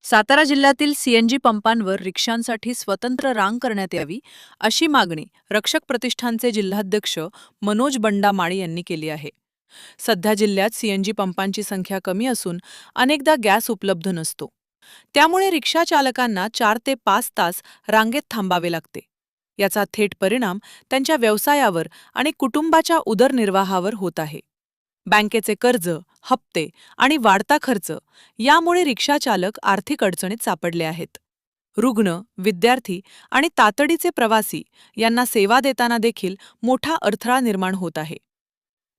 सातारा जिल्ह्यातील सीएनजी पंपांवर रिक्षांसाठी स्वतंत्र रांग करण्यात यावी, अशी मागणी रक्षक प्रतिष्ठानचे जिल्हाध्यक्ष मनोज बंडा माळी यांनी केली आहे. सध्या जिल्ह्यात सीएनजी पंपांची संख्या कमी असून अनेकदा गॅस उपलब्ध नसतो. त्यामुळे रिक्षा चालकांना 4 ते 5 तास रांगेत थांबावे लागते. याचा थेट परिणाम त्यांच्या व्यवसायावर आणि कुटुंबाच्या उदरनिर्वाहावर होत आहे. बँकेचे कर्ज, हप्ते आणि वाढता खर्च यामुळे रिक्षाचालक आर्थिक अडचणीत सापडले आहेत. रुग्ण, विद्यार्थी आणि तातडीचे प्रवासी यांना सेवा देताना देखील मोठा अडथळा निर्माण होत आहे.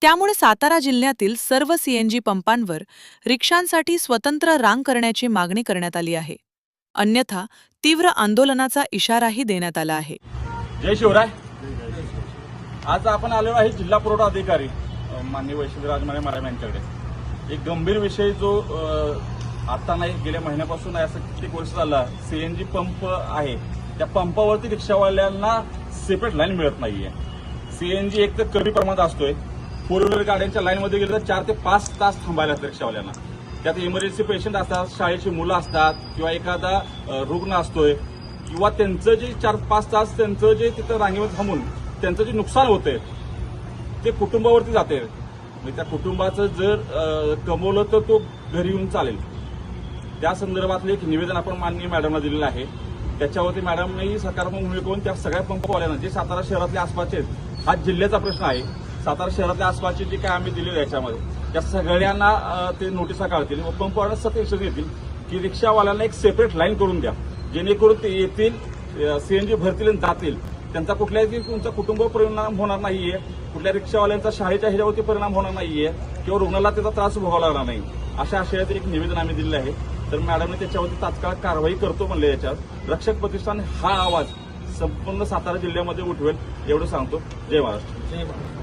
त्यामुळे सातारा जिल्ह्यातील सर्व सीएनजी पंपांवर रिक्षांसाठी स्वतंत्र रांग करण्याची मागणी करण्यात आली आहे. अन्यथा तीव्र आंदोलनाचा इशाराही देण्यात आला आहे. जय शिवराय. आज आपण आलेलो आहे जिल्हा पुरवठा अधिकारी माननीय वैष्णवराज मॅडम यांच्याकडे. एक गंभीर विषय जो आता नाही, गेल्या महिन्यापासून असं कित्येक वर्ष झाला सीएनजी पंप आहे, त्या पंपावरती रिक्षावाल्यांना सेपरेट लाईन मिळत नाहीये. सीएनजी एक तर कमी प्रमाणात असतोय. 4 व्हीलर गाड्यांच्या लाईनमध्ये गेलं तर 4 ते 5 तास थांबायला लागतं रिक्षावाल्यांना. त्यात इमर्जन्सी पेशंट असतात, शाळेची मुलं असतात किंवा एखादा रुग्ण असतोय किंवा त्यांचं जे 4-5 तास त्यांचं जे तिथं रांगेमध्ये थांबून त्यांचं जे नुकसान होतंय ते कुटुंबावरती जाते. म्हणजे त्या कुटुंबाचं जर कमवलं तर तो घरी येऊन चालेल. त्या संदर्भातलं एक निवेदन आपण माननीय मॅडमला दिलेलं आहे. त्याच्यावरती मॅडमनेही सकारात्मक भूमिका करून त्या सगळ्या पंपवाल्यांना जे सातारा शहरातल्या आसपासचे आहेत, हा जिल्ह्याचा प्रश्न आहे, सातारा शहरातल्या आसपासचे जे काय आम्ही दिलेलं याच्यामध्ये त्या सगळ्यांना ते नोटिसा काढतील व पंपवाल्यांना सतत इन्स्ट्रक्शन देतील की रिक्षावाल्यांना एक सेपरेट लाईन करून द्या, जेणेकरून ते येतील, सीएनजी भरतील आणि जातील. त्यांचा कुठल्याही तुमचा कुटुंब परिणाम होणार नाहीये, कुठल्या रिक्षावाल्यांचा शाळेच्या ह्याच्यावरती परिणाम होणार नाहीये किंवा रुग्णाला त्याचा त्रास भोगावा लागणार नाही. अशा आशयाचं एक निवेदन आम्ही दिलेलं आहे. तर मॅडमने त्याच्यावरती तात्काळ कारवाई करतो म्हणले. याच्यावर रक्षक प्रतिष्ठान हा आवाज संपूर्ण सातारा जिल्ह्यामध्ये उठवेल एवढं सांगतो. जय महाराष्ट्र.